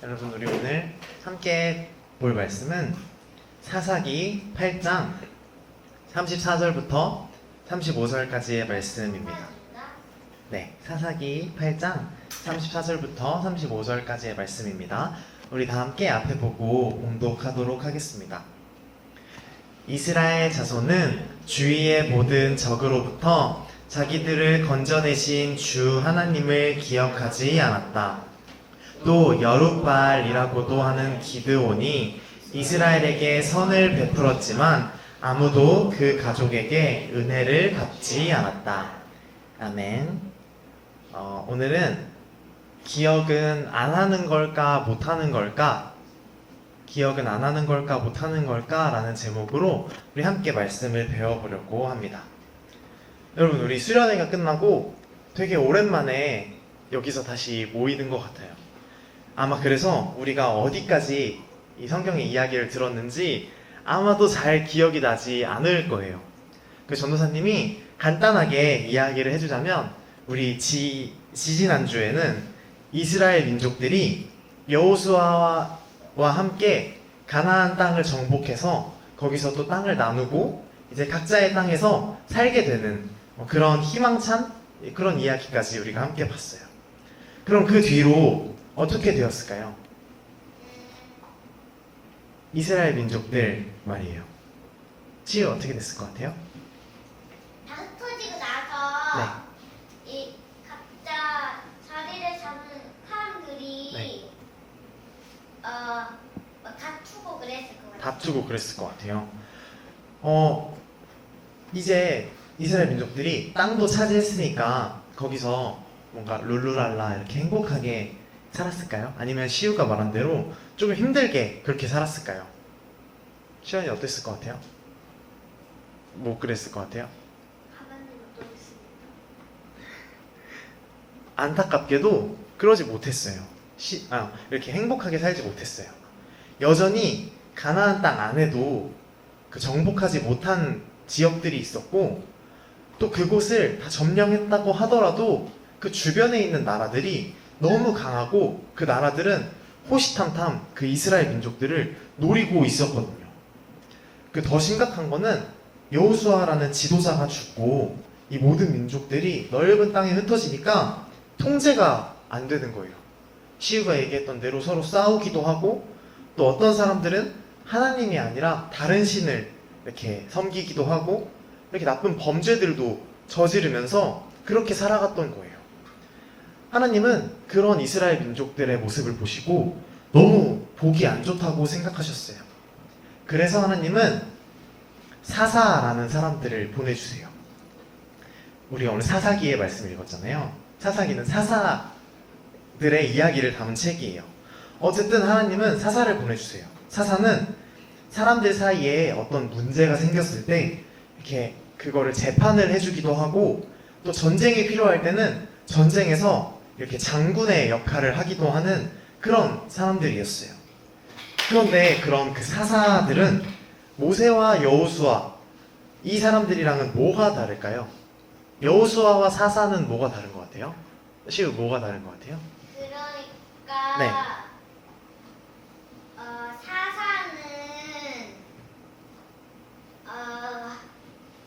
여러분, 우리 오늘 함께 볼 말씀은 사사기 8장 34절부터 35절까지의 말씀입니다. 네, 사사기 8장 34절부터 35절까지의 말씀입니다. 우리 다 함께 앞에 보고 봉독하도록 하겠습니다. 이스라엘 자손은 주위의 모든 적으로부터 자기들을 건져내신 주 하나님을 기억하지 않았다. 또 여룻바알이라고도 하는 기드온이 이스라엘에게 선을 베풀었지만 아무도 그 가족에게 은혜를 갚지 않았다. 아멘. 오늘은 기억은 안 하는 걸까 못하는 걸까? 기억은 안 하는 걸까 못하는 걸까? 라는 제목으로 우리 함께 말씀을 배워보려고 합니다. 여러분, 우리 수련회가 끝나고 되게 오랜만에 여기서 다시 모이는 것 같아요. 아마 그래서 우리가 어디까지 이 성경의 이야기를 들었는지 아마도 잘 기억이 나지 않을 거예요. 그 전도사님이 간단하게 이야기를 해주자면, 우리 지지난주에는 이스라엘 민족들이 여호수아와 함께 가나안 땅을 정복해서 거기서 또 땅을 나누고 이제 각자의 땅에서 살게 되는 그런 희망찬 그런 이야기까지 우리가 함께 봤어요. 그럼 그 뒤로 어떻게 되었을까요? 이스라엘 민족들 말이에요. 치유 어떻게 됐을 것 같아요? 다 흩어지고 나서 네. 이 각자 자리를 잡은 사람들이 네. 다투고 그랬을 것 같아요. 다투고 그랬을 것 같아요. 이제 이스라엘 민족들이 땅도 차지했으니까 거기서 뭔가 룰루랄라 이렇게 행복하게 살았을까요? 아니면 시우가 말한 대로 조금 힘들게 그렇게 살았을까요? 시연이 어땠을 것 같아요? 뭐 그랬을 것 같아요? 하나님은 또 있습니다. 안타깝게도 그러지 못했어요. 이렇게 행복하게 살지 못했어요. 여전히 가나안 땅 안에도 그 정복하지 못한 지역들이 있었고, 또 그곳을 다 점령했다고 하더라도 그 주변에 있는 나라들이 너무 강하고 그 나라들은 호시탐탐 그 이스라엘 민족들을 노리고 있었거든요. 그 더 심각한 거는 여호수아라는 지도자가 죽고 이 모든 민족들이 넓은 땅에 흩어지니까 통제가 안 되는 거예요. 시우가 얘기했던 대로 서로 싸우기도 하고, 또 어떤 사람들은 하나님이 아니라 다른 신을 이렇게 섬기기도 하고, 이렇게 나쁜 범죄들도 저지르면서 그렇게 살아갔던 거예요. 하나님은 그런 이스라엘 민족들의 모습을 보시고 너무 보기 안 좋다고 생각하셨어요. 그래서 하나님은 사사라는 사람들을 보내주세요. 우리가 오늘 사사기의 말씀을 읽었잖아요. 사사기는 사사들의 이야기를 담은 책이에요. 어쨌든 하나님은 사사를 보내주세요. 사사는 사람들 사이에 어떤 문제가 생겼을 때 이렇게 그거를 재판을 해주기도 하고, 또 전쟁이 필요할 때는 전쟁에서 이렇게 장군의 역할을 하기도 하는 그런 사람들이었어요. 그런데 그런 그 사사들은 모세와 여호수아, 이 사람들이랑은 뭐가 다를까요? 여호수아와 사사는 뭐가 다른 것 같아요? 시우, 뭐가 다른 것 같아요? 그러니까 네. 사사는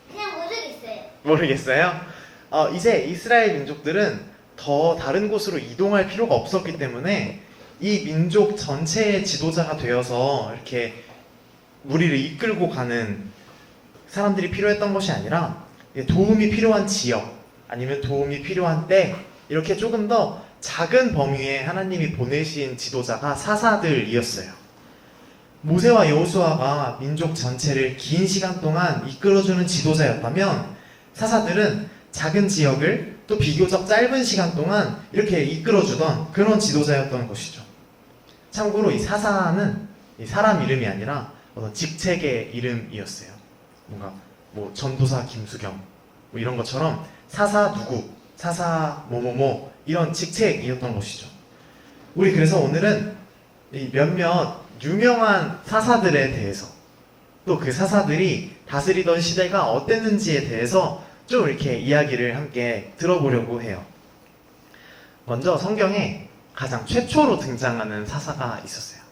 그냥 모르겠어요. 모르겠어요? 이제 이스라엘 민족들은 더 다른 곳으로 이동할 필요가 없었기 때문에 이 민족 전체의 지도자가 되어서 이렇게 무리를 이끌고 가는 사람들이 필요했던 것이 아니라, 도움이 필요한 지역 아니면 도움이 필요한 때 이렇게 조금 더 작은 범위에 하나님이 보내신 지도자가 사사들이었어요. 모세와 여호수아가 민족 전체를 긴 시간 동안 이끌어주는 지도자였다면, 사사들은 작은 지역을 또 비교적 짧은 시간 동안 이렇게 이끌어주던 그런 지도자였던 것이죠. 참고로 이 사사는 이 사람 이름이 아니라 어떤 직책의 이름이었어요. 뭔가 뭐 전도사 김수경 뭐 이런 것처럼 사사 누구, 사사 뭐뭐뭐 이런 직책이었던 것이죠. 우리 그래서 오늘은 이 몇몇 유명한 사사들에 대해서, 또 그 사사들이 다스리던 시대가 어땠는지에 대해서 좀 이렇게 이야기를 함께 들어보려고 해요. 먼저 성경에 가장 최초로 등장하는 사사가 있었어요.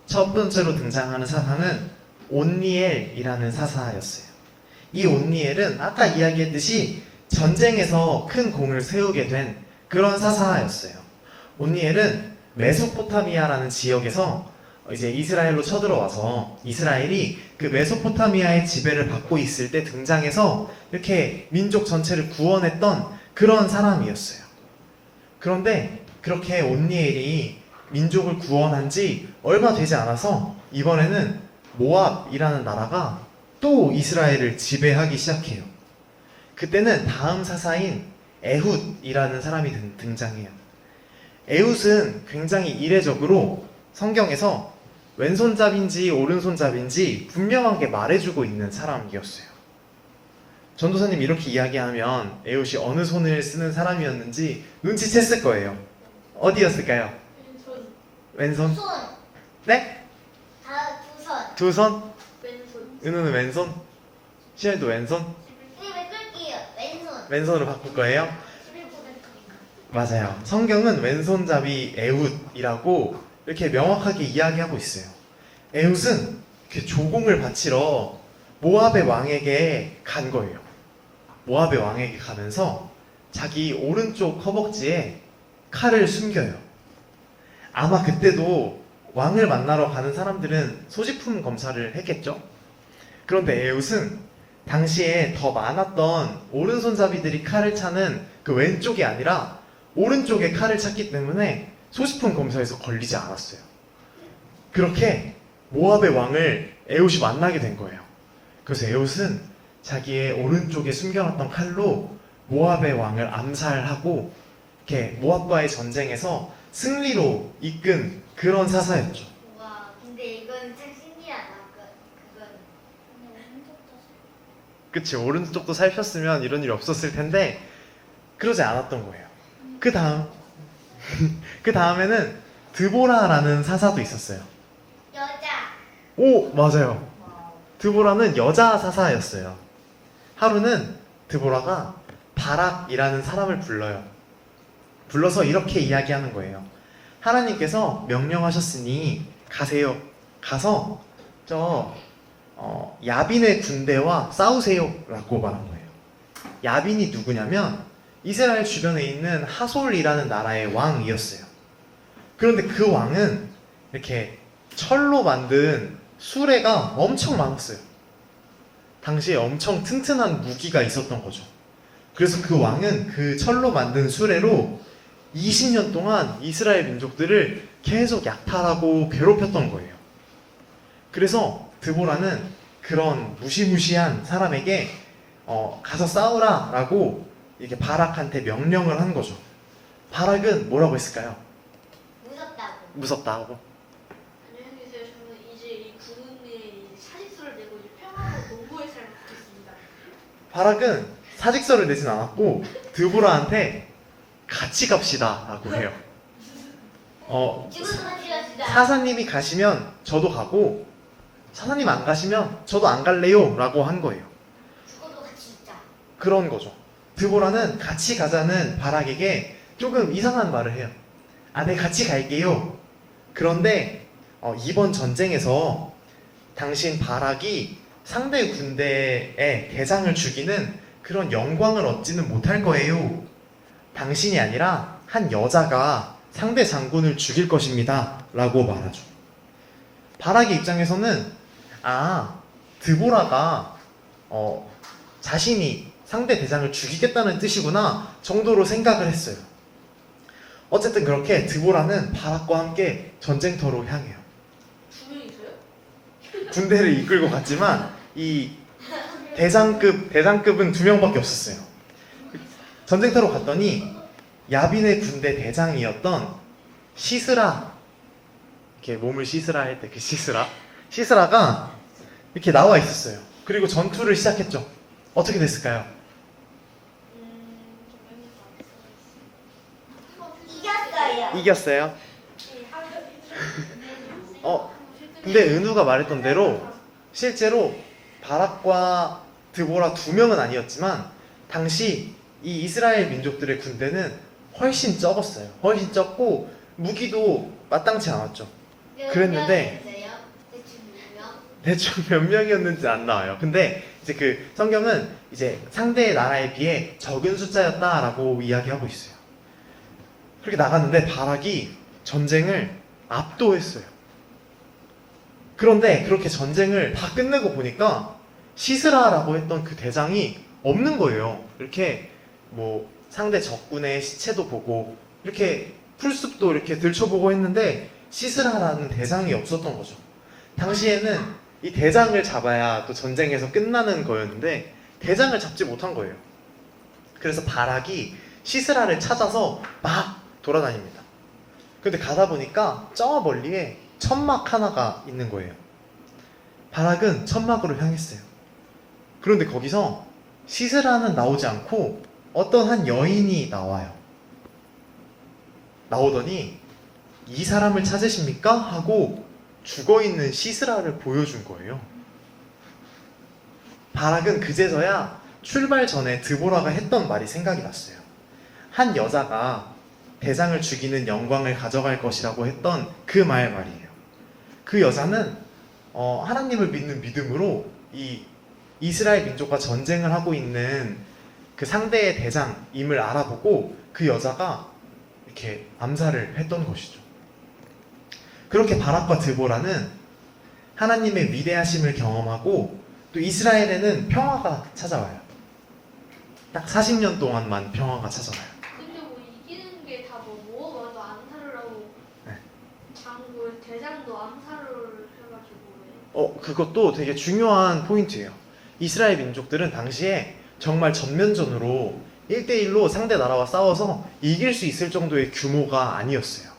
첫 번째로 등장하는 사사는 온니엘이라는 사사였어요. 이 온니엘은 아까 이야기했듯이 전쟁에서 큰 공을 세우게 된 그런 사사였어요. 온니엘은 메소포타미아라는 지역에서 이제 이스라엘로 쳐들어와서 이스라엘이 그 메소포타미아의 지배를 받고 있을 때 등장해서 이렇게 민족 전체를 구원했던 그런 사람이었어요. 그런데 그렇게 온니엘이 민족을 구원한 지 얼마 되지 않아서 이번에는 모압이라는 나라가 또 이스라엘을 지배하기 시작해요. 그때는 다음 사사인 에훗이라는 사람이 등장해요. 에훗은 굉장히 이례적으로 성경에서 왼손잡인지 오른손잡인지 분명하게 말해주고 있는 사람이었어요. 전도사님 이렇게 이야기하면 에훗이 어느 손을 쓰는 사람이었는지 눈치챘을 거예요. 어디였을까요? 왼손? 손. 네? 두 손. 두 손? 왼손. 은우는 왼손? 시현이도 왼손? 왜 끌게요? 왼손. 왼손으로 바꿀 거예요? 맞아요. 성경은 왼손잡이 에훗이라고 이렇게 명확하게 이야기하고 있어요. 에훗은 이렇게 조공을 바치러 모압의 왕에게 간 거예요. 모압의 왕에게 가면서 자기 오른쪽 허벅지에 칼을 숨겨요. 아마 그때도 왕을 만나러 가는 사람들은 소지품 검사를 했겠죠? 그런데 에훗은 당시에 더 많았던 오른손잡이들이 칼을 차는 그 왼쪽이 아니라 오른쪽에 칼을 찼기 때문에 소지품 검사에서 걸리지 않았어요. 그렇게 모압의 왕을 에훗이 만나게 된 거예요. 그래서 에훗은 자기의 오른쪽에 숨겨놨던 칼로 모압의 왕을 암살하고 이렇게 모압과의 전쟁에서 승리로 이끈 그런 사사였죠. 와, 근데 이건 참 신기하다. 그건. 그치, 오른쪽도 살폈으면 이런 일이 없었을 텐데 그러지 않았던 거예요. 그 다음에는 드보라라는 사사도 있었어요. 여자. 오, 맞아요. 드보라는 여자 사사였어요. 하루는 드보라가 바락이라는 사람을 불러요. 불러서 이렇게 이야기하는 거예요. 하나님께서 명령하셨으니 가세요. 가서 야빈의 군대와 싸우세요 라고 말한 거예요. 야빈이 누구냐면 이스라엘 주변에 있는 하솔이라는 나라의 왕이었어요. 그런데 그 왕은 이렇게 철로 만든 수레가 엄청 많았어요. 당시에 엄청 튼튼한 무기가 있었던 거죠. 그래서 그 왕은 그 철로 만든 수레로 20년 동안 이스라엘 민족들을 계속 약탈하고 괴롭혔던 거예요. 그래서 드보라는 그런 무시무시한 사람에게 가서 싸우라 라고 이렇게 바락한테 명령을 한 거죠. 바락은 뭐라고 했을까요? 무섭다고. 무섭다고. 안녕히 계세요. 저는 이제 이 군인의 사직서를 내고 이제 평화로 농부의 삶을 갖겠습니다. 바락은 사직서를 내진 않았고 드보라한테 같이 갑시다 라고 해요. 죽어도 같이 갑시다. 사사님이 가시면 저도 가고 사사님 안 가시면 저도 안 갈래요 라고 한 거예요. 죽어도 같이 있자. 그런 거죠. 드보라는 같이 가자는 바락에게 조금 이상한 말을 해요. 아, 네, 같이 갈게요. 그런데 이번 전쟁에서 당신 바락이 상대 군대의 대장을 죽이는 그런 영광을 얻지는 못할 거예요. 당신이 아니라 한 여자가 상대 장군을 죽일 것입니다 라고 말하죠. 바락의 입장에서는 드보라가 자신이 상대 대장을 죽이겠다는 뜻이구나 정도로 생각을 했어요. 어쨌든 그렇게 드보라는 바락과 함께 전쟁터로 향해요. 두 명이서요? 군대를 이끌고 갔지만 이 대장급은 2명밖에 없었어요. 전쟁터로 갔더니 야빈의 군대 대장이었던 시스라, 이렇게 몸을 씻으라 할 때 그 시스라가 이렇게 나와 있었어요. 그리고 전투를 시작했죠. 어떻게 됐을까요? 이겼어요. 이겼어요. 근데 은우가 말했던 대로 실제로 바락과 드보라 2명은 아니었지만 당시 이 이스라엘 민족들의 군대는 훨씬 적었어요. 훨씬 적고 무기도 마땅치 않았죠. 그랬는데 대충 몇 명? 대충 몇 명이었는지 안 나와요. 근데 이제 그 성경은 이제 상대 나라에 비해 적은 숫자였다라고 이야기하고 있어요. 그렇게 나갔는데 바락이 전쟁을 압도했어요. 그런데 그렇게 전쟁을 다 끝내고 보니까 시스라라고 했던 그 대장이 없는 거예요. 이렇게 뭐 상대 적군의 시체도 보고 이렇게 풀숲도 이렇게 들춰보고 했는데 시스라라는 대장이 없었던 거죠. 당시에는 이 대장을 잡아야 또 전쟁에서 끝나는 거였는데 대장을 잡지 못한 거예요. 그래서 바락이 시스라를 찾아서 막 돌아다닙니다. 근데 가다 보니까 저 멀리에 천막 하나가 있는 거예요. 바락은 천막으로 향했어요. 그런데 거기서 시스라는 나오지 않고 어떤 한 여인이 나와요. 나오더니 이 사람을 찾으십니까? 하고 죽어있는 시스라를 보여준 거예요. 바락은 그제서야 출발 전에 드보라가 했던 말이 생각이 났어요. 한 여자가 대장을 죽이는 영광을 가져갈 것이라고 했던 그 말이에요. 그 여자는 하나님을 믿는 믿음으로 이 이스라엘 민족과 전쟁을 하고 있는 그 상대의 대장임을 알아보고 그 여자가 이렇게 암살을 했던 것이죠. 그렇게 바락과 드보라는 하나님의 위대하심을 경험하고 또 이스라엘에는 평화가 찾아와요. 딱 40년 동안만 평화가 찾아와요. 근데 뭐 이기는 게 다 뭐 모험하도 암살을 하고 네. 장군 대장도 암살을 해가지고 그것도 되게 중요한 포인트예요. 이스라엘 민족들은 당시에 정말 전면전으로 1대1로 상대 나라와 싸워서 이길 수 있을 정도의 규모가 아니었어요.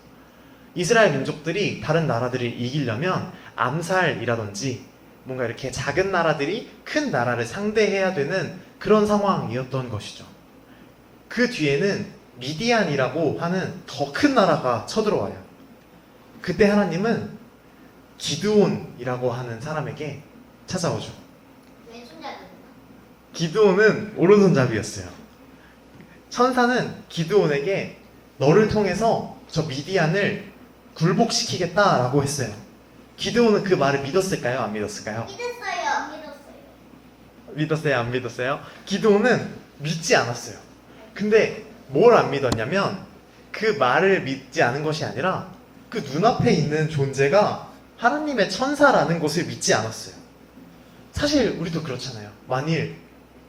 이스라엘 민족들이 다른 나라들을 이기려면 암살이라든지 뭔가 이렇게 작은 나라들이 큰 나라를 상대해야 되는 그런 상황이었던 것이죠. 그 뒤에는 미디안이라고 하는 더 큰 나라가 쳐들어와요. 그때 하나님은 기드온이라고 하는 사람에게 찾아오죠. 왼손잡이. 기드온은 오른손잡이였어요. 천사는 기드온에게 너를 통해서 저 미디안을 굴복시키겠다라고 했어요. 기드온은 그 말을 믿었을까요? 안 믿었을까요? 믿었어요. 안 믿었어요. 믿었어요? 안 믿었어요? 기드온은 믿지 않았어요. 근데 뭘 안 믿었냐면 그 말을 믿지 않은 것이 아니라 그 눈앞에 있는 존재가 하나님의 천사라는 것을 믿지 않았어요. 사실 우리도 그렇잖아요. 만일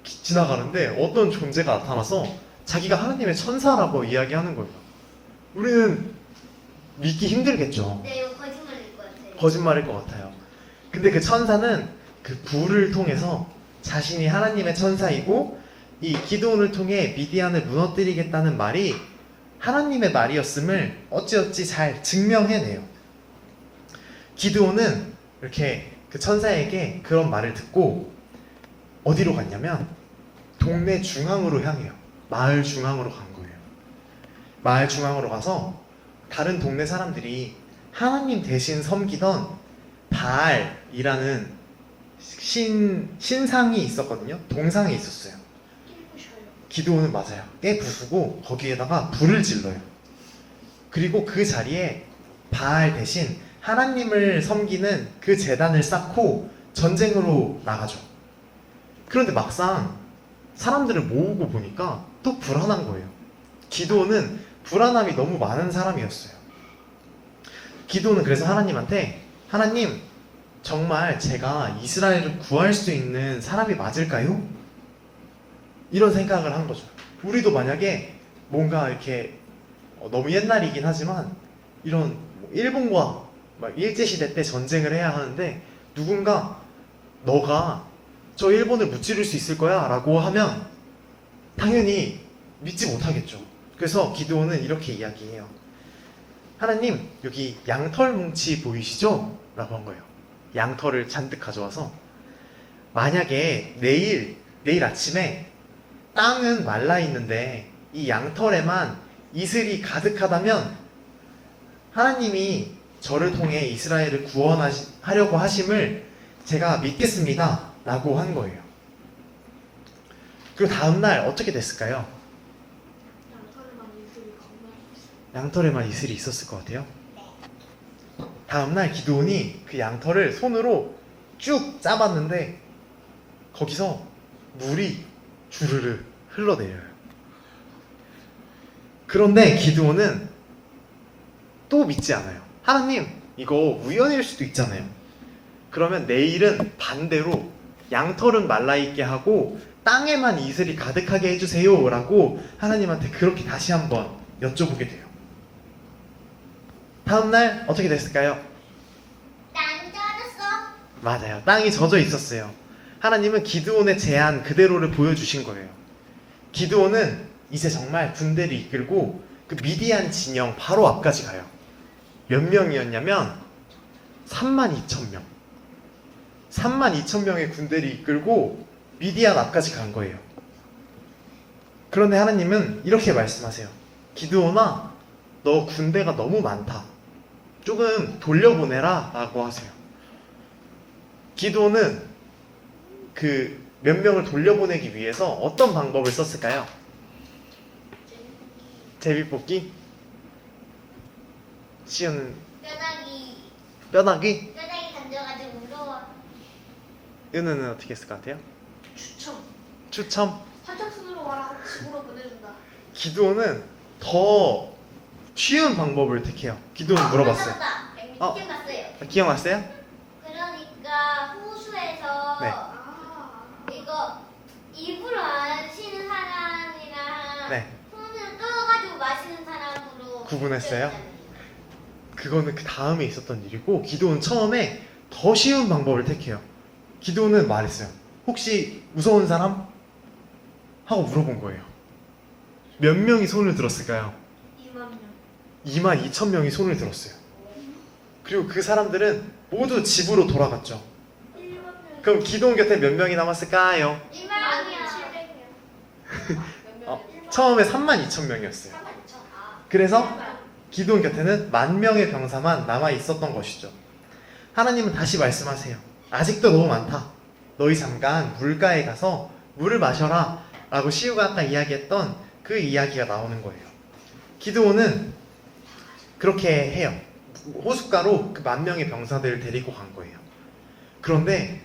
지나가는데 어떤 존재가 나타나서 자기가 하나님의 천사라고 이야기하는 거예요. 우리는 믿기 힘들겠죠. 네, 이거 거짓말일 것 같아요. 거짓말일 것 같아요. 근데 그 천사는 그 불을 통해서 자신이 하나님의 천사이고 이 기드온을 통해 미디안을 무너뜨리겠다는 말이 하나님의 말이었음을 어찌어찌 잘 증명해내요. 기드온은 이렇게 그 천사에게 그런 말을 듣고 어디로 갔냐면 동네 중앙으로 향해요. 마을 중앙으로 간 거예요. 마을 중앙으로 가서 다른 동네 사람들이 하나님 대신 섬기던 바알이라는 신상이 있었거든요. 동상이 있었어요. 깨부셔요. 기드온은 맞아요. 깨 부수고 거기에다가 불을 질러요. 그리고 그 자리에 바알 대신 하나님을 섬기는 그 제단을 쌓고 전쟁으로 나가죠. 그런데 막상 사람들을 모으고 보니까 또 불안한 거예요. 기드온은 불안함이 너무 많은 사람이었어요. 기드온은 그래서 하나님한테 하나님, 정말 제가 이스라엘을 구할 수 있는 사람이 맞을까요? 이런 생각을 한 거죠. 우리도 만약에 뭔가 이렇게 너무 옛날이긴 하지만 이런 일본과 막 일제시대 때 전쟁을 해야 하는데 누군가 너가 저 일본을 무찌를 수 있을 거야 라고 하면 당연히 믿지 못하겠죠. 그래서 기드온은 이렇게 이야기해요. 하나님, 여기 양털 뭉치 보이시죠? 라고 한 거예요. 양털을 잔뜩 가져와서 만약에 내일 아침에 땅은 말라 있는데 이 양털에만 이슬이 가득하다면 하나님이 저를 통해 이스라엘을 구원하려고 하심을 제가 믿겠습니다 라고 한 거예요. 그리고 다음날 어떻게 됐을까요? 양털에만 이슬이 가득. 양털에만 이슬이 있었을 것 같아요. 다음날 기드온이 그 양털을 손으로 쭉 짜봤는데 거기서 물이 주르르 흘러내려요. 그런데 기드온은 또 믿지 않아요. 하나님, 이거 우연일 수도 있잖아요. 그러면 내일은 반대로 양털은 말라있게 하고 땅에만 이슬이 가득하게 해주세요 라고 하나님한테 그렇게 다시 한번 여쭤보게 돼요. 다음날 어떻게 됐을까요? 땅이 젖었어. 맞아요. 땅이 젖어 있었어요. 하나님은 기드온의 제안 그대로를 보여주신 거예요. 기드온은 이제 정말 군대를 이끌고 그 미디안 진영 바로 앞까지 가요. 몇 명이었냐면 32,000명. 32,000명의 군대를 이끌고 미디안 앞까지 간 거예요. 그런데 하나님은 이렇게 말씀하세요. 기드온아, 너 군대가 너무 많다. 조금 돌려보내라 라고 하세요. 기드온은 그 몇 명을 돌려보내기 위해서 어떤 방법을 썼을까요? 제비뽑기? 시연은 뼈다귀? 뼈다귀 던져가지고 무서워. 은우는 어떻게 했을 것 같아요? 추첨. 추첨? 선착순으로 와라 하고 집으로 보내준다. 기드온은 더 쉬운 방법을 택해요. 기드온 물어봤어요. 어. 기억났어요. 기억났어요? 그러니까 호수에서 네. 이거 입으로 안 쉬는 사람이랑 네. 손으로 떠가지고 마시는 사람으로 구분했어요? 그거는 그 다음에 있었던 일이고 기드온은 처음에 더 쉬운 방법을 택해요. 기드온은 말했어요. 혹시 무서운 사람? 하고 물어본 거예요. 몇 명이 손을 들었을까요? 2만 명. 22,000명이 손을 들었어요. 그리고 그 사람들은 모두 집으로 돌아갔죠. 1만 명. 그럼 기드온 곁에 몇 명이 남았을까요? 2만이야. 700명. 처음에 32,000명이었어요. 그래서 기드온 곁에는 10,000명의 병사만 남아 있었던 것이죠. 하나님은 다시 말씀하세요. 아직도 너무 많다. 너희 잠깐 물가에 가서 물을 마셔라 라고 시우가 아까 이야기했던 그 이야기가 나오는 거예요. 기드온은 그렇게 해요. 호숫가로 그 10,000명의 병사들을 데리고 간 거예요. 그런데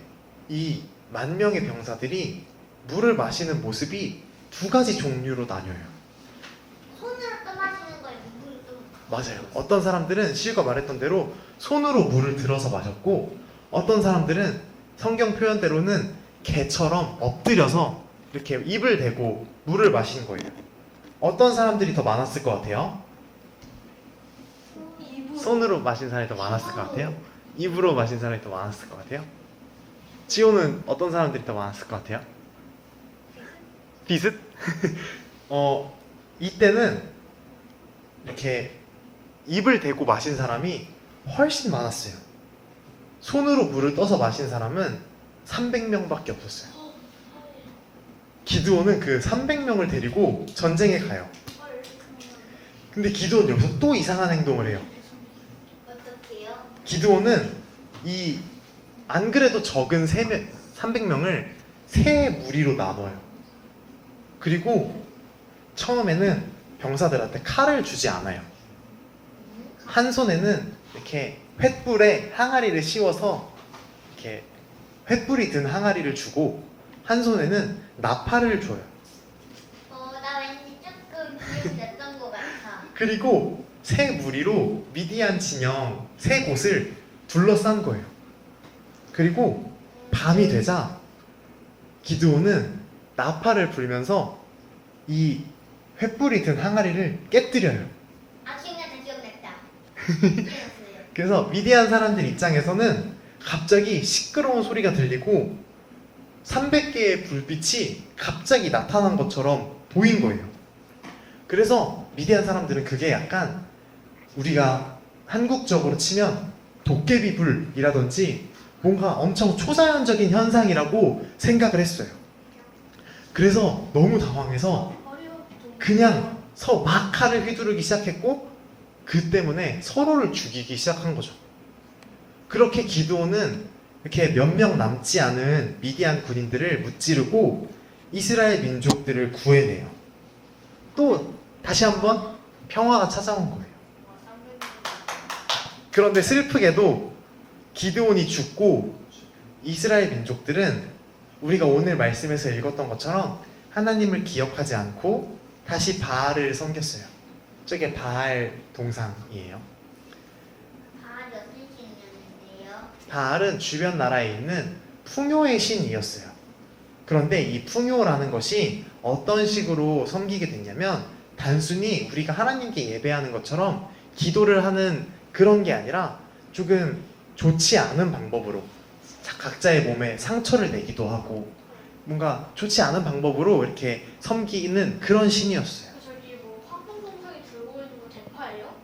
이 10,000명의 병사들이 물을 마시는 모습이 두 가지 종류로 나뉘어요. 손으로 떠마시는 걸 물을 또. 맞아요. 어떤 사람들은 시우가 말했던 대로 손으로 물을 들어서 마셨고, 어떤 사람들은 성경 표현대로는 개처럼 엎드려서 이렇게 입을 대고 물을 마신 거예요. 어떤 사람들이 더 많았을 것 같아요? 손으로 마신 사람이 더 많았을 것 같아요? 입으로 마신 사람이 더 많았을 것 같아요? 지호는 어떤 사람들이 더 많았을 것 같아요? 비슷? 이때는 이렇게 입을 대고 마신 사람이 훨씬 많았어요. 손으로 물을 떠서 마신 사람은 300명밖에 없었어요. 기드온은 그 300명을 데리고 전쟁에 가요. 근데 기드온 여기서 또 이상한 행동을 해요. 어떻게요? 기드온은 이 안 그래도 적은 300명을 세 무리로 나눠요. 그리고 처음에는 병사들한테 칼을 주지 않아요. 한 손에는 이렇게 횃불에 항아리를 씌워서 이렇게 횃불이 든 항아리를 주고, 한 손에는 나팔을 줘요. 나 왠지 조금 기억났던 것 같아. 그리고 세 무리로 미디안 진영 세 곳을 둘러싼 거예요. 그리고 밤이 되자 기드온은 나팔을 불면서 이 횃불이 든 항아리를 깨뜨려요. 기억났다. 그래서 미디안 사람들 입장에서는 갑자기 시끄러운 소리가 들리고 300개의 불빛이 갑자기 나타난 것처럼 보인 거예요. 그래서 미디안 사람들은 그게 약간 우리가 한국적으로 치면 도깨비 불이라든지 뭔가 엄청 초자연적인 현상이라고 생각을 했어요. 그래서 너무 당황해서 그냥 막 칼을 휘두르기 시작했고, 그 때문에 서로를 죽이기 시작한 거죠. 그렇게 기드온은 이렇게 몇 명 남지 않은 미디안 군인들을 무찌르고 이스라엘 민족들을 구해내요. 또 다시 한번 평화가 찾아온 거예요. 와, 쌍둥이. 그런데 슬프게도 기드온이 죽고 이스라엘 민족들은 우리가 오늘 말씀에서 읽었던 것처럼 하나님을 기억하지 않고 다시 바알을 섬겼어요. 저게 바알 동상이에요. 바알이 어떤 신이었는데요? 바알은 주변 나라에 있는 풍요의 신이었어요. 그런데 이 풍요라는 것이 어떤 식으로 섬기게 됐냐면 단순히 우리가 하나님께 예배하는 것처럼 기도를 하는 그런 게 아니라 조금 좋지 않은 방법으로 각자의 몸에 상처를 내기도 하고 뭔가 좋지 않은 방법으로 이렇게 섬기는 그런 신이었어요. 저기 뭐 황금동상이 들고 있는 거 대파예요?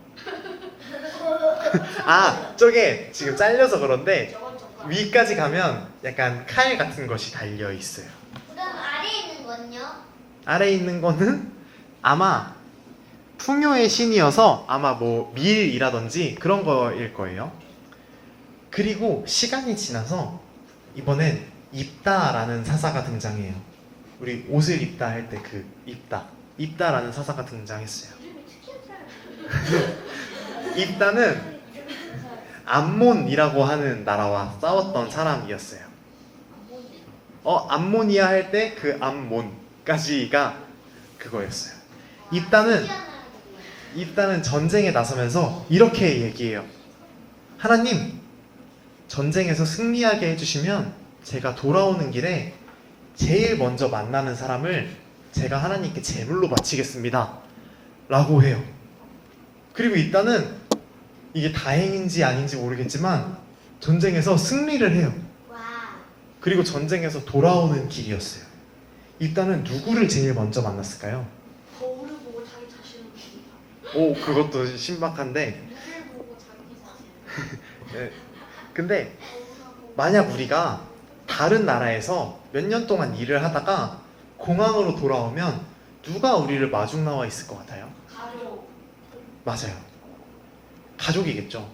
아, 저게 지금 잘려서 그런데 저건 저건. 위까지 가면 약간 칼 같은 것이 달려 있어요. 그럼 아래에 있는 건요? 아래에 있는 거는 아마 풍요의 신이어서 아마 뭐 밀이라든지 그런 거일 거예요. 그리고 시간이 지나서 이번엔 입다라는 사사가 등장해요. 우리 옷을 입다 할 때 그 입다라는 사사가 등장했어요. 이름이 특이하잖아요. 입다는 암몬이라고 하는 나라와 싸웠던 사람이었어요. 암모니아 할 때 그 암몬까지가 그거였어요. 입다는 전쟁에 나서면서 이렇게 얘기해요. 하나님, 전쟁에서 승리하게 해주시면 제가 돌아오는 길에 제일 먼저 만나는 사람을 제가 하나님께 제물로 바치겠습니다. 라고 해요. 그리고 입다는 이게 다행인지 아닌지 모르겠지만 전쟁에서 승리를 해요. 와. 그리고 전쟁에서 돌아오는 길이었어요. 입다는 누구를 제일 먼저 만났을까요? 거울을 보고 자기 자신을 봅니다. 오, 그것도 신박한데 물을 보고 자기 자신을. 네. 근데 거울하고 만약 우리가 다른 나라에서 몇 년 동안 일을 하다가 공항으로 돌아오면 누가 우리를 마중 나와 있을 것 같아요? 가족. 맞아요. 가족이겠죠.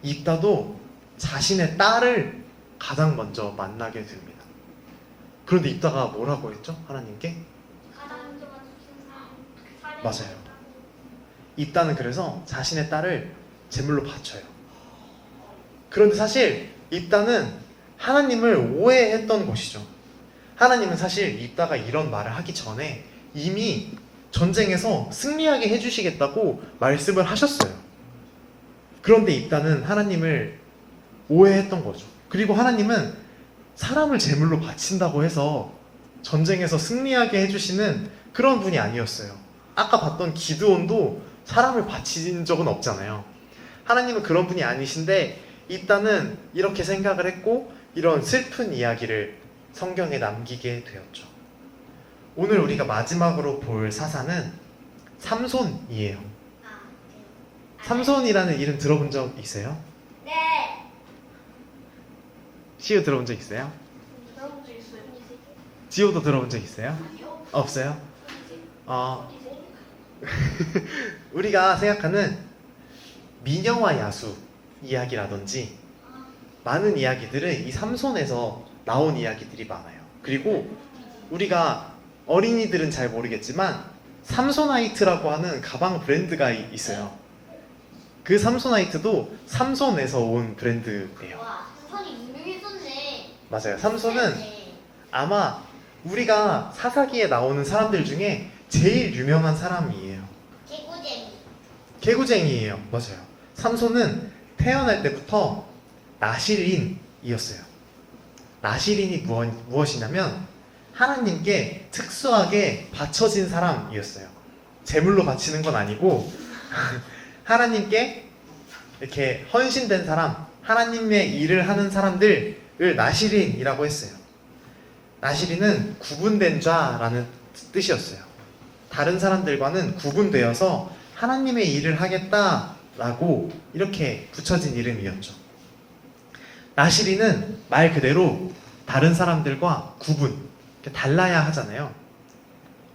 입다도 자신의 딸을 가장 먼저 만나게 됩니다. 그런데 입다가 뭐라고 했죠? 하나님께? 가장 먼저 맞추신 사람. 맞아요. 입다는 그래서 자신의 딸을 제물로 바쳐요. 그런데 사실 입다는 하나님을 오해했던 것이죠. 하나님은 사실 입다가 이런 말을 하기 전에 이미 전쟁에서 승리하게 해주시겠다고 말씀을 하셨어요. 그런데 입다는 하나님을 오해했던 거죠. 그리고 하나님은 사람을 제물로 바친다고 해서 전쟁에서 승리하게 해주시는 그런 분이 아니었어요. 아까 봤던 기드온도 사람을 바친 적은 없잖아요. 하나님은 그런 분이 아니신데 입다는 이렇게 생각을 했고 이런 슬픈 이야기를 성경에 남기게 되었죠. 오늘 우리가 마지막으로 볼 사사는 삼손이에요. 아, 네. 삼손이라는 이름 들어본 적 있어요? 네. 시우 들어본 적 있어요? 들어본 적 있어요. 지호도 들어본 적 있어요? 아니요. 없어요? 우리가 생각하는 미녀와 야수 이야기라든지 많은 이야기들은 이 삼손에서 나온 이야기들이 많아요. 그리고 우리가 어린이들은 잘 모르겠지만 삼손하이트라고 하는 가방 브랜드가 있어요. 그 삼손하이트도 삼손에서 온 브랜드예요. 와, 삼손이 유명했었네. 맞아요. 삼손은 아마 우리가 사사기에 나오는 사람들 중에 제일 유명한 사람이에요. 개구쟁이. 개구쟁이에요. 맞아요. 삼손은 태어날 때부터 나실인이었어요. 나실인이 무엇이냐면 하나님께 특수하게 바쳐진 사람이었어요. 제물로 바치는 건 아니고 하나님께 이렇게 헌신된 사람, 하나님의 일을 하는 사람들을 나실인이라고 했어요. 나실인은 구분된 자라는 뜻이었어요. 다른 사람들과는 구분되어서 하나님의 일을 하겠다라고 이렇게 붙여진 이름이었죠. 나실인은 말 그대로 다른 사람들과 구분, 달라야 하잖아요.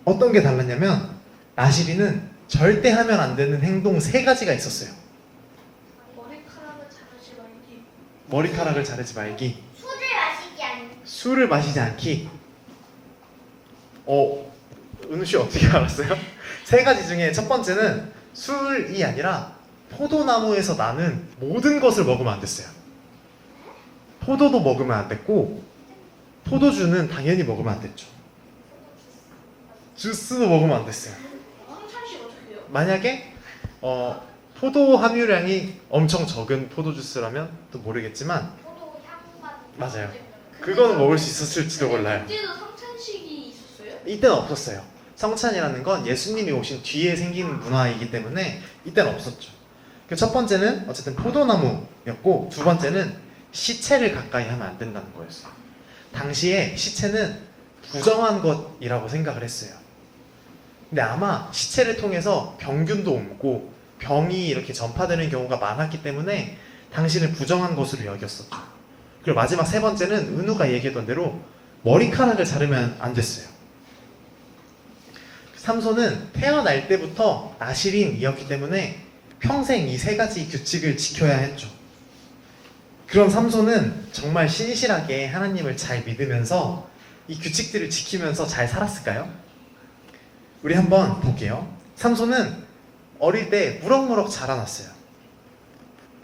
어떤 게 달랐냐면 나실인은 절대 하면 안 되는 행동 3가지가 있었어요. 머리카락을 자르지 말기. 머리카락을 자르지 말기, 술을 마시지 않기. 술을 마시지 않기. 은우 씨 어떻게 알았어요? 3가지 중에 첫 번째는 술이 아니라 포도나무에서 나는 모든 것을 먹으면 안 됐어요. 포도도 먹으면 안 됐고 포도주는 당연히 먹으면 안 됐죠. 주스도 먹으면 안 됐어요. 성찬식 어떻게 해요? 만약에 포도 함유량이 엄청 적은 포도 주스라면 또 모르겠지만 포도 향만. 맞아요. 그거는 먹을 수 있었을지도 몰라요. 그때도 성찬식이 있었어요? 이때는 없었어요. 성찬이라는 건 예수님이 오신 뒤에 생긴 문화이기 때문에 이때는 없었죠. 그 첫 번째는 어쨌든 포도나무였고 두 번째는 시체를 가까이 하면 안 된다는 거였어요. 당시에 시체는 부정한 것이라고 생각을 했어요. 근데 아마 시체를 통해서 병균도 옮고 병이 이렇게 전파되는 경우가 많았기 때문에 당신을 부정한 것으로 여겼었죠. 그리고 마지막 세 번째는 은우가 얘기했던 대로 머리카락을 자르면 안 됐어요. 삼손은 태어날 때부터 나실인이었기 때문에 평생 이 세 가지 규칙을 지켜야 했죠. 그런 삼손은 정말 신실하게 하나님을 잘 믿으면서 이 규칙들을 지키면서 잘 살았을까요? 우리 한번 볼게요. 삼손은 어릴 때 무럭무럭 자라났어요.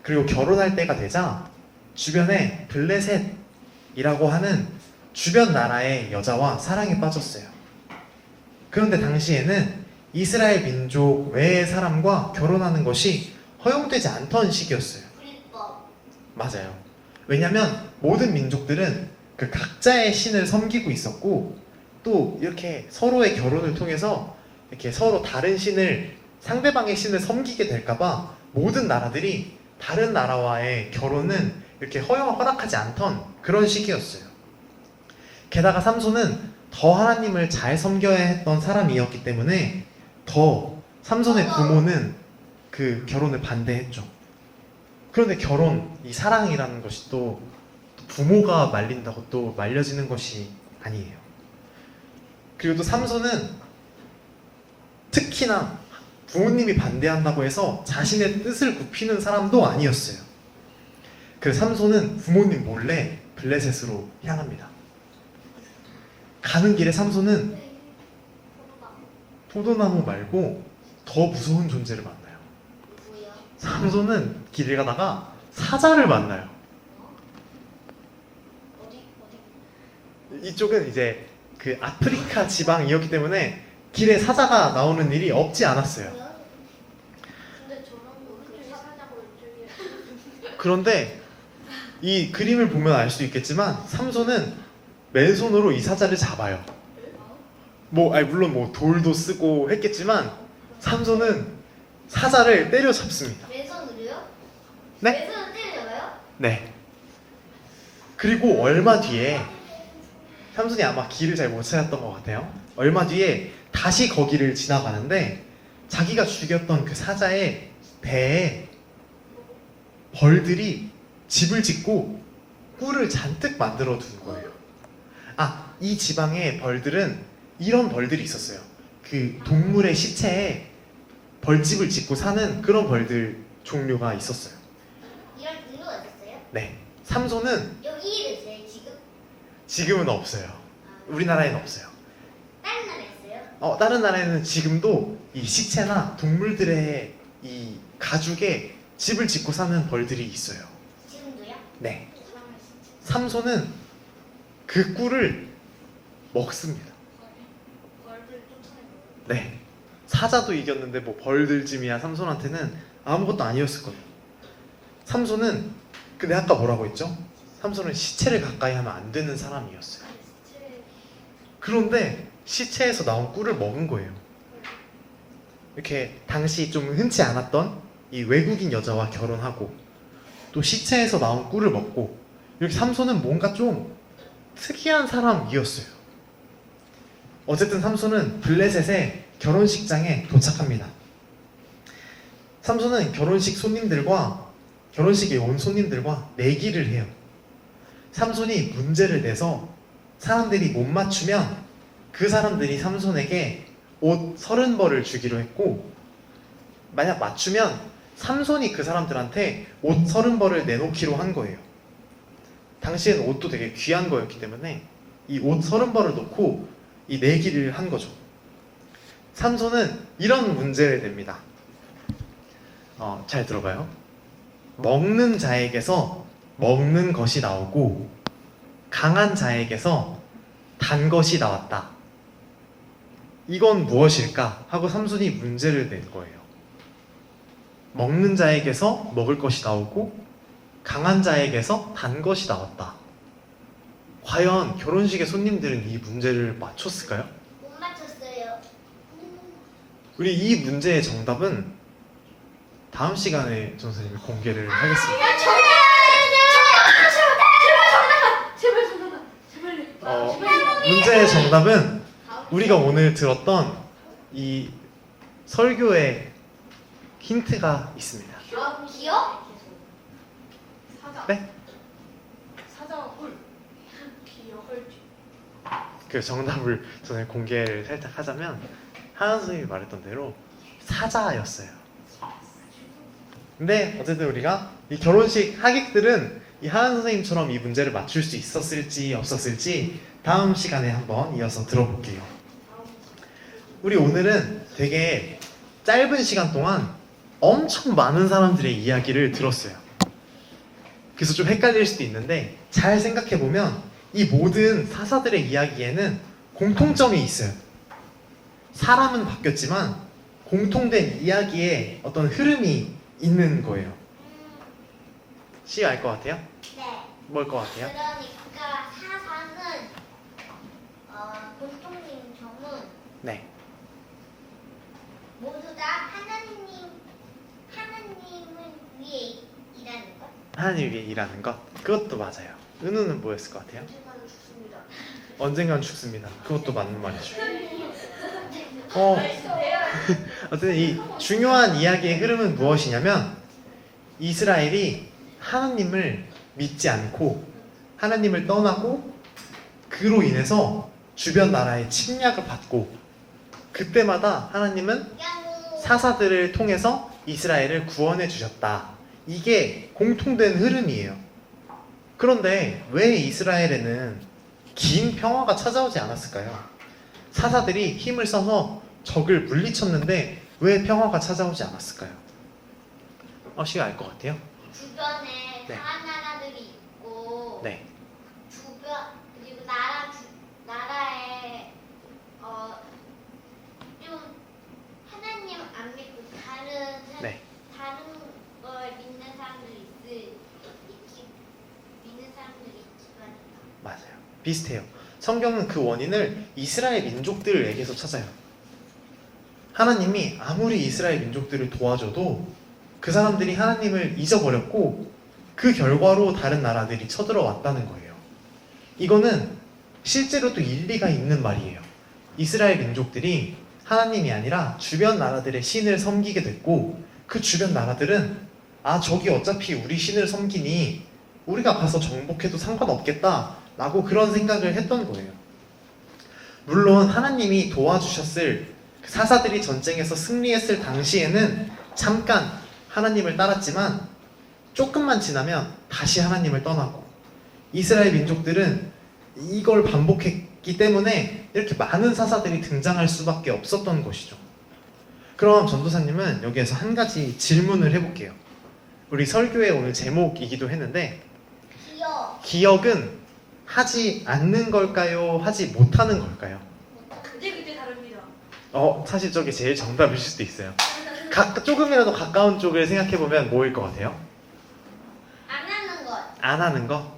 그리고 결혼할 때가 되자 주변에 블레셋이라고 하는 주변 나라의 여자와 사랑에 빠졌어요. 그런데 당시에는 이스라엘 민족 외의 사람과 결혼하는 것이 허용되지 않던 시기였어요. 불법. 맞아요. 왜냐하면 모든 민족들은 그 각자의 신을 섬기고 있었고 또 이렇게 서로의 결혼을 통해서 이렇게 서로 다른 신을 상대방의 신을 섬기게 될까봐 모든 나라들이 다른 나라와의 결혼은 이렇게 허락하지 않던 그런 시기였어요. 게다가 삼손은 더 하나님을 잘 섬겨야 했던 사람이었기 때문에 더 삼손의 부모는 그 결혼을 반대했죠. 그런데 결혼, 이 사랑이라는 것이 또 부모가 말린다고 또 말려지는 것이 아니에요. 그리고 또 삼손은 특히나 부모님이 반대한다고 해서 자신의 뜻을 굽히는 사람도 아니었어요. 그래서 삼손은 부모님 몰래 블레셋으로 향합니다. 가는 길에 삼손은 포도나무 말고 더 무서운 존재를 만나요. 뭐야? 삼손은 길을 가다가 사자를 만나요. 어디? 이쪽은 이제 그 아프리카 지방이었기 때문에 길에 사자가 나오는 일이 없지 않았어요. 뭐야? 근데 저런 거 사자고 왼쪽이야. 그런데 이 그림을 보면 알 수 있겠지만 삼손은 맨손으로 이 사자를 잡아요. 물론 돌도 쓰고 했겠지만 삼손은 사자를 때려잡습니다. 맨손으로요? 네? 맨손으로 때려요? 네. 그리고 얼마 뒤에 삼손이 아마 길을 잘 못 찾았던 것 같아요. 얼마 뒤에 다시 거기를 지나가는데 자기가 죽였던 그 사자의 배에 벌들이 집을 짓고 꿀을 잔뜩 만들어 둔 거예요. 이 지방의 벌들은 이런 벌들이 있었어요. 그 동물의 시체에 벌집을 짓고 사는 그런 벌들 종류가 있었어요. 이런 이유가 있었어요? 네. 삼손은 여기 있어요 지금? 지금은 없어요. 우리나라에는 없어요. 다른 나라에 있어요? 다른 나라에는 지금도 이 시체나 동물들의 이 가죽에 집을 짓고 사는 벌들이 있어요. 지금도요? 네. 사람을 진짜. 삼손은 그 꿀을 먹습니다. 벌들 쫓아내고. 네. 사자도 이겼는데 벌들짐이야 삼손한테는 아무것도 아니었을 거예요. 삼손은 근데 아까 뭐라고 했죠? 삼손은 시체를 가까이 하면 안 되는 사람이었어요. 그런데 시체에서 나온 꿀을 먹은 거예요. 이렇게 당시 좀 흔치 않았던 이 외국인 여자와 결혼하고 또 시체에서 나온 꿀을 먹고 이렇게 삼손은 뭔가 좀 특이한 사람이었어요. 어쨌든 삼손은 블레셋의 결혼식장에 도착합니다. 삼손은 결혼식에 온 손님들과 내기를 해요. 삼손이 문제를 내서 사람들이 못 맞추면 그 사람들이 삼손에게 옷 30벌을 주기로 했고 만약 맞추면 삼손이 그 사람들한테 옷 30벌을 내놓기로 한 거예요. 당시에는 옷도 되게 귀한 거였기 때문에 이 옷 30벌을 놓고 이 내기를 한 거죠. 삼손은 이런 문제를 냅니다. 잘 들어봐요. 먹는 자에게서 먹는 것이 나오고 강한 자에게서 단 것이 나왔다. 이건 무엇일까? 하고 삼손이 문제를 낸 거예요. 먹는 자에게서 먹을 것이 나오고 강한 자에게서 단 것이 나왔다. 과연 결혼식의 손님들은 이 문제를 맞췄을까요? 못 맞췄어요. 우리 이 문제의 정답은 다음 시간에 전선생님이 공개를 하겠습니다. 제발 정답. 제발요. 문제의 정답은 우리가 오늘 들었던 이 설교의 힌트가 있습니다. 기억? 사자. 네? 사자와 홀. 기억을. 그 정답을 전에 공개를 살짝 하자면 하은 선생님이 말했던 대로 사자였어요. 근데 어쨌든 우리가 이 결혼식 하객들은 이 하은 선생님처럼 이 문제를 맞출 수 있었을지 없었을지 다음 시간에 한번 이어서 들어볼게요. 우리 오늘은 되게 짧은 시간 동안 엄청 많은 사람들의 이야기를 들었어요. 그래서 좀 헷갈릴 수도 있는데 잘 생각해보면 이 모든 사사들의 이야기에는 공통점이 있어요. 사람은 바뀌었지만 공통된 이야기에 어떤 흐름이 있는 거예요. 씨 알 것 같아요? 네. 뭘 것 같아요? 그러니까 사사는 공통된 점은 네. 모두 다 하나님을 위해 일하는 것. 하나님 위해 일하는 것. 그것도 맞아요. 은우는 뭐였을 것 같아요? 언젠가는 죽습니다. 언젠간 죽습니다. 그것도 맞는 말이죠. 어쨌든 이 중요한 이야기의 흐름은 무엇이냐면 이스라엘이 하나님을 믿지 않고 하나님을 떠나고 그로 인해서 주변 나라의 침략을 받고 그때마다 하나님은 사사들을 통해서 이스라엘을 구원해 주셨다. 이게 공통된 흐름이에요. 그런데 왜 이스라엘에는 긴 평화가 찾아오지 않았을까요? 사사들이 힘을 써서 적을 물리쳤는데 왜 평화가 찾아오지 않았을까요? 씨가 알 것 같아요? 주변에 네. 강한 나라들이 있고 네. 주변 그리고 나라에 좀 하나님 안 믿고 네. 다른 걸 믿는 사람들이 믿는 사람들이 있지만 맞아요. 비슷해요. 성경은 그 원인을 이스라엘 민족들에게서 찾아요. 하나님이 아무리 이스라엘 민족들을 도와줘도 그 사람들이 하나님을 잊어버렸고 그 결과로 다른 나라들이 쳐들어왔다는 거예요. 이거는 실제로도 일리가 있는 말이에요. 이스라엘 민족들이 하나님이 아니라 주변 나라들의 신을 섬기게 됐고 그 주변 나라들은 저기 어차피 우리 신을 섬기니 우리가 가서 정복해도 상관없겠다 라고 그런 생각을 했던 거예요. 물론 하나님이 도와주셨을 사사들이 전쟁에서 승리했을 당시에는 잠깐 하나님을 따랐지만 조금만 지나면 다시 하나님을 떠나고 이스라엘 민족들은 이걸 반복했기 때문에 이렇게 많은 사사들이 등장할 수밖에 없었던 것이죠. 그럼 전도사님은 여기에서 한 가지 질문을 해볼게요. 우리 설교의 오늘 제목이기도 했는데 기억은 하지 않는 걸까요? 하지 못하는 걸까요? 그때 다릅니다. 사실 저게 제일 정답일 수도 있어요. 조금이라도 가까운 쪽을 생각해보면 뭐일 것 같아요? 안 하는 것. 안 하는 거?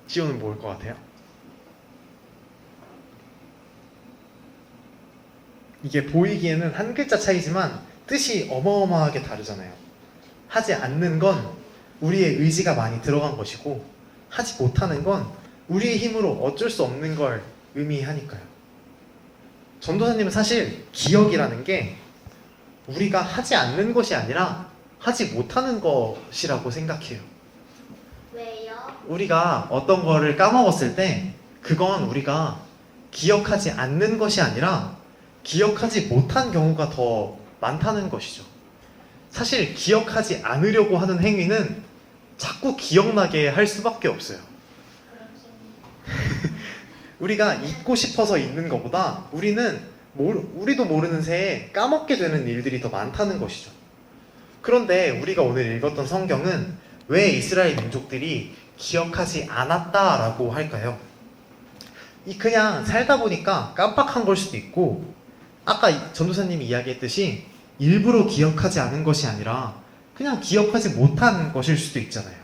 지호는 뭐일 것 같아요? 이게 보이기에는 한 글자 차이지만 뜻이 어마어마하게 다르잖아요. 하지 않는 건 우리의 의지가 많이 들어간 것이고 하지 못하는 건 우리의 힘으로 어쩔 수 없는 걸 의미하니까요. 전도사님은 사실 기억이라는 게 우리가 하지 않는 것이 아니라 하지 못하는 것이라고 생각해요. 왜요? 우리가 어떤 거를 까먹었을 때 그건 우리가 기억하지 않는 것이 아니라 기억하지 못한 경우가 더 많다는 것이죠. 사실 기억하지 않으려고 하는 행위는 자꾸 기억나게 할 수밖에 없어요. 우리가 잊고 싶어서 잊는 것보다 우리는 우리도 모르는 새에 까먹게 되는 일들이 더 많다는 것이죠. 그런데 우리가 오늘 읽었던 성경은 왜 이스라엘 민족들이 기억하지 않았다라고 할까요? 그냥 살다 보니까 깜빡한 걸 수도 있고, 아까 전도사님이 이야기했듯이 일부러 기억하지 않은 것이 아니라 그냥 기억하지 못한 것일 수도 있잖아요.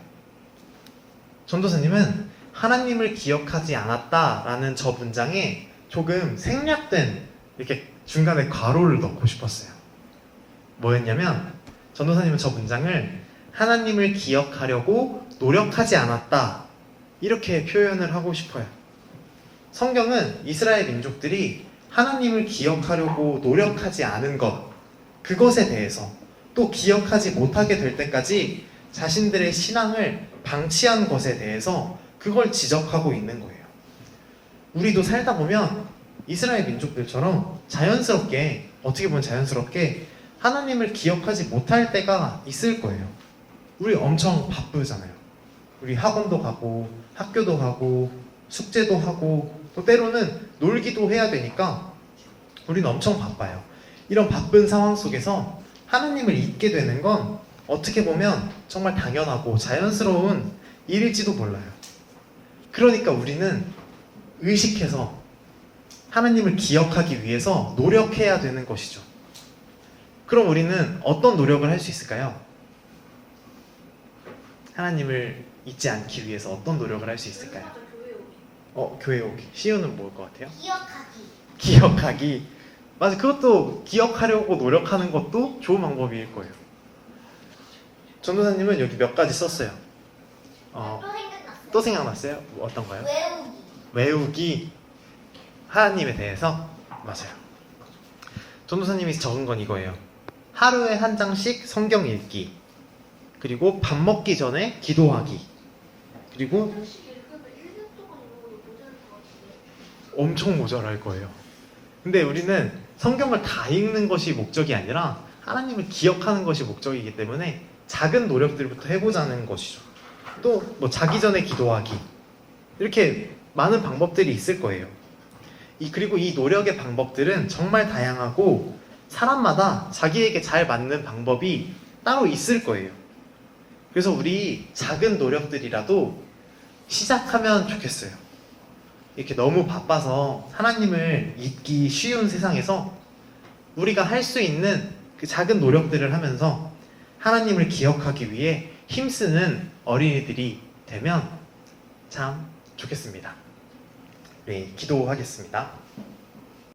전도사님은 하나님을 기억하지 않았다라는 저 문장에 조금 생략된 이렇게 중간에 괄호를 넣고 싶었어요. 뭐였냐면, 전도사님은 저 문장을 하나님을 기억하려고 노력하지 않았다, 이렇게 표현을 하고 싶어요. 성경은 이스라엘 민족들이 하나님을 기억하려고 노력하지 않은 것, 그것에 대해서, 또 기억하지 못하게 될 때까지 자신들의 신앙을 방치한 것에 대해서 그걸 지적하고 있는 거예요. 우리도 살다 보면 이스라엘 민족들처럼 자연스럽게, 어떻게 보면 자연스럽게 하나님을 기억하지 못할 때가 있을 거예요. 우리 엄청 바쁘잖아요. 우리 학원도 가고 학교도 가고 숙제도 하고 또 때로는 놀기도 해야 되니까 우리는 엄청 바빠요. 이런 바쁜 상황 속에서 하나님을 잊게 되는 건 어떻게 보면 정말 당연하고 자연스러운 일일지도 몰라요. 그러니까 우리는 의식해서 하나님을 기억하기 위해서 노력해야 되는 것이죠. 그럼 우리는 어떤 노력을 할 수 있을까요? 하나님을 잊지 않기 위해서 어떤 노력을 할 수 있을까요? 교회 오기. 시우는 뭘 것 같아요? 기억하기. 기억하기. 맞아, 그것도 기억하려고 노력하는 것도 좋은 방법일 거예요. 전도사님은 여기 몇 가지 썼어요. 또 생각났어요. 또 생각났어요? 어떤 거요? 외우기. 외우기. 하나님에 대해서. 맞아요. 전도사님이 적은 건 이거예요. 하루에 한 장씩 성경 읽기, 그리고 밥 먹기 전에 기도하기, 그리고 엄청 모자랄 거예요. 근데 우리는 성경을 다 읽는 것이 목적이 아니라 하나님을 기억하는 것이 목적이기 때문에 작은 노력들부터 해보자는 것이죠. 또 뭐 자기 전에 기도하기, 이렇게 많은 방법들이 있을 거예요. 그리고 이 노력의 방법들은 정말 다양하고 사람마다 자기에게 잘 맞는 방법이 따로 있을 거예요. 그래서 우리 작은 노력들이라도 시작하면 좋겠어요. 이렇게 너무 바빠서 하나님을 잊기 쉬운 세상에서 우리가 할 수 있는 그 작은 노력들을 하면서 하나님을 기억하기 위해 힘쓰는 어린이들이 되면 참 좋겠습니다. 네, 기도하겠습니다.